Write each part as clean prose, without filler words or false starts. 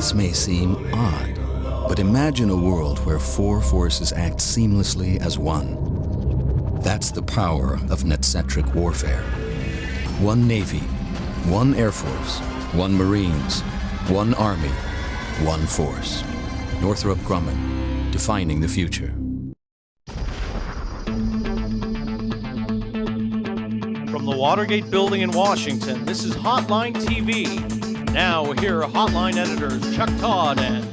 This may seem odd, but imagine a world where four forces act seamlessly as one. That's the power of net-centric warfare. One Navy, one Air Force, one Marines, one Army, one force. Northrop Grumman, defining the future. From the Watergate Building in Washington, this is Hotline TV. Now here are Hotline editors Chuck Todd and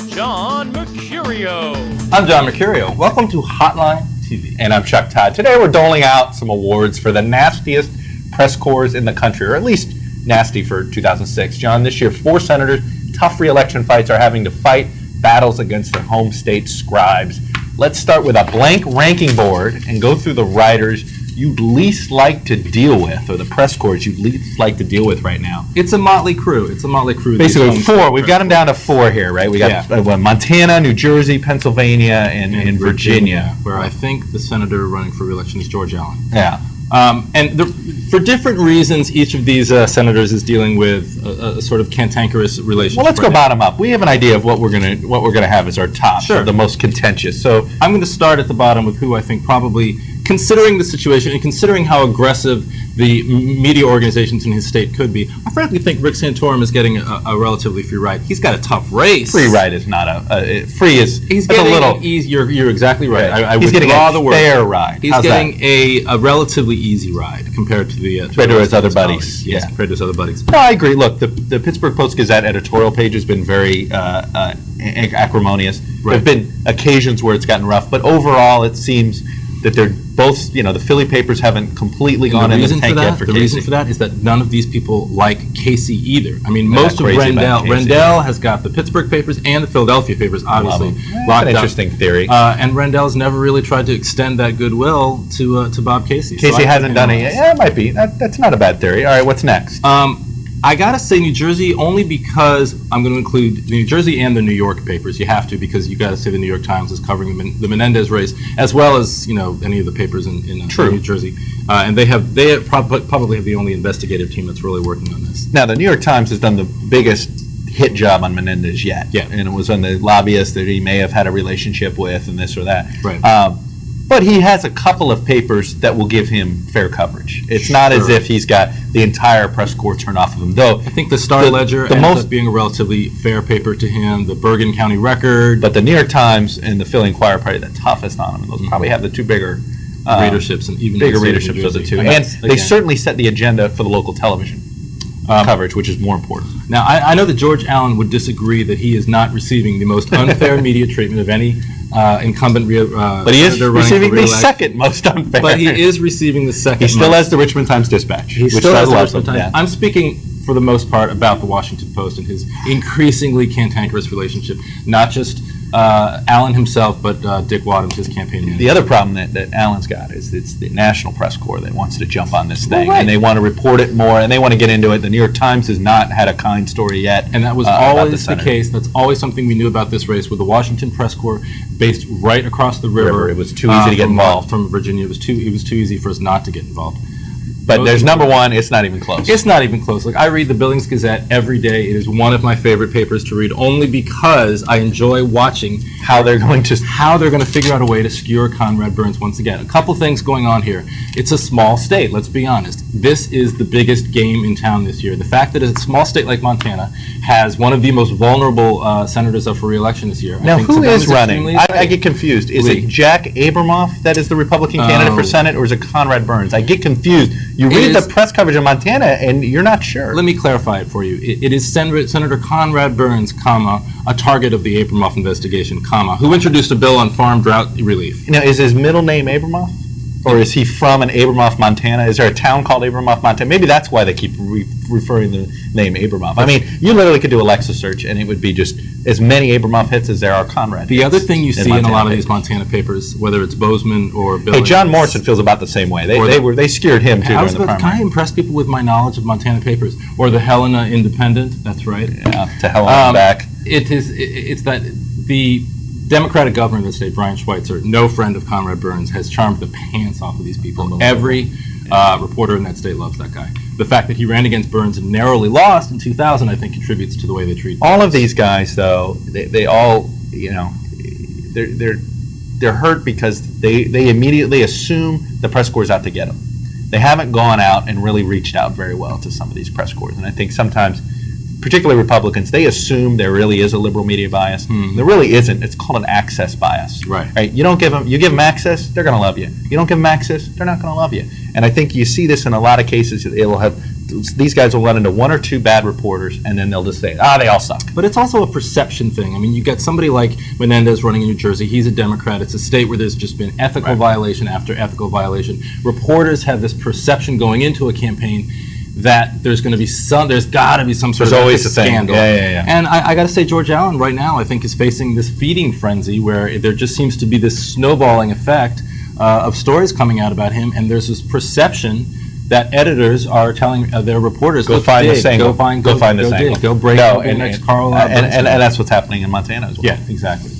John Mercurio. I'm John Mercurio. Welcome to Hotline TV. And I'm Chuck Todd. Today we're doling out some awards for the nastiest press corps in the country, or at least nasty for 2006. John, this year 4 senators, tough re-election fights, are having to fight battles against their home state scribes. Let's start with a blank ranking board and go through the writers you'd least like to deal with, or the press corps you'd least like to deal with right now. It's a motley crew. It's a motley crew. Basically 4. We've got them down to 4 here, right? We got Montana, New Jersey, Pennsylvania, and Virginia. Where I think the senator running for re-election is George Allen. Yeah. For different reasons, each of these senators is dealing with a sort of cantankerous relationship. Well, let's go bottom up. We have an idea of what we're gonna have as our top, sure, the most contentious. So I'm going to start at the bottom with who I think probably, considering the situation and considering how aggressive the media organizations in his state could be, I frankly think Rick Santorum is getting a relatively free ride. He's got a tough race. Free ride is not free is. He's getting a little easy. You're exactly right. I he's getting a the word. Fair ride. He's getting a relatively easy ride compared to the compared to his other buddies. Yes, compared to his other buddies. No, I agree. Look, the Pittsburgh Post-Gazette editorial page has been very acrimonious. Right. There have been occasions where it's gotten rough, but overall it seems that they're both, the Philly papers haven't completely gone in the tank yet for Casey. The reason for that is that none of these people like Casey either. I mean, most of Rendell has got the Pittsburgh papers and the Philadelphia papers, obviously, locked up. Interesting theory. And Rendell's never really tried to extend that goodwill to Bob Casey. Casey hasn't done it yet. Yeah, it might be. That's not a bad theory. All right, what's next? I gotta say New Jersey only because I'm going to include New Jersey and the New York papers. You have to, because you got to say the New York Times is covering the Menendez race as well as any of the papers in New Jersey, and they probably have the only investigative team that's really working on this. Now the New York Times has done the biggest hit job on Menendez yet, and it was on the lobbyists that he may have had a relationship with and this or that. Right. But he has a couple of papers that will give him fair coverage. It's not as if he's got the entire press corps turned off of him, though. I think the Star-Ledger ends up being a relatively fair paper to him. The Bergen County Record. But the New York Times and the Philly Inquirer are probably the toughest on him. And those probably have the two bigger readerships, and even bigger readerships of the two. And they certainly set the agenda for the local television coverage, which is more important. Now, I know that George Allen would disagree that he is not receiving the most unfair media treatment of any incumbent but he is receiving the second most unfair. But he is receiving the second. He still has the Richmond Times-Dispatch. He still has the Richmond Times. Yeah. I'm speaking for the most part about the Washington Post and his increasingly cantankerous relationship, not just Allen himself, but Dick Wadhams, his campaign manager. The other problem that Allen's got is it's the National Press Corps that wants to jump on this thing, and they want to report it more, and they want to get into it. The New York Times has not had a kind story yet. And that was always the case. That's always something we knew about this race with the Washington Press Corps, based right across the river. It was too easy to get involved. From Virginia, it was too easy for us not to get involved. But there's number one, it's not even close. It's not even close. Like, I read the Billings Gazette every day. It is one of my favorite papers to read, only because I enjoy watching how they're going to figure out a way to skewer Conrad Burns once again. A couple things going on here. It's a small state, let's be honest. This is the biggest game in town this year. The fact that a small state like Montana has one of the most vulnerable senators up for re-election this year. Now, who is running? I get confused. Is it Jack Abramoff that is the Republican candidate for Senate, or is it Conrad Burns? I get confused. You read the press coverage in Montana, and you're not sure. Let me clarify it for you. It is Senator Conrad Burns, a target of the Abramoff investigation, who introduced a bill on farm drought relief. Now, is his middle name Abramoff? Or is he from an Abramoff, Montana? Is there a town called Abramoff, Montana? Maybe that's why they keep referring the name Abramoff. I mean, you literally could do Alexa search, and it would be just as many Abramoff hits as there are Conrad hits. The other thing you see in a lot of these Montana papers, whether it's Bozeman or Billings. Hey, John Morrison feels about the same way. They skewered him, too, during the primary. Can I impress people with my knowledge of Montana papers? Or the Helena Independent, that's right. Yeah, to Helena back. It's that the Democratic governor of the state, Brian Schweitzer, no friend of Conrad Burns, has charmed the pants off of these people. Every Reporter in that state loves that guy. The fact that he ran against Burns and narrowly lost in 2000, I think, contributes to the way they treat all of these guys, though. They all, you know, they're hurt because they immediately assume the press corps is out to get them. They haven't gone out and really reached out very well to some of these press corps, and I think sometimes, particularly Republicans, they assume there really is a liberal media bias. There really isn't. It's called an access bias. Right. You give them access, they're going to love you. You don't give them access, they're not going to love you. And I think you see this in a lot of cases. These guys will run into one or two bad reporters, and then they'll just say, they all suck. But it's also a perception thing. I mean, you got somebody like Menendez running in New Jersey. He's a Democrat. It's a state where there's just been ethical violation after ethical violation. Reporters have this perception going into a campaign that there's got to be some sort of always a scandal. Yeah. And I got to say, George Allen right now, I think, is facing this feeding frenzy where there just seems to be this snowballing effect of stories coming out about him, and there's this perception that editors are telling their reporters, go find this angle. Go find this angle. Go break the next Carl. And that's what's happening in Montana as well. Yeah, exactly.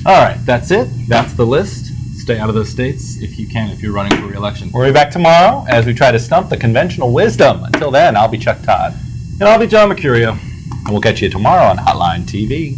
All right, that's it. That's the list. Stay out of those states if you can, if you're running for re-election. We'll be back tomorrow as we try to stump the conventional wisdom. Until then, I'll be Chuck Todd. And I'll be John Mercurio. And we'll catch you tomorrow on Hotline TV.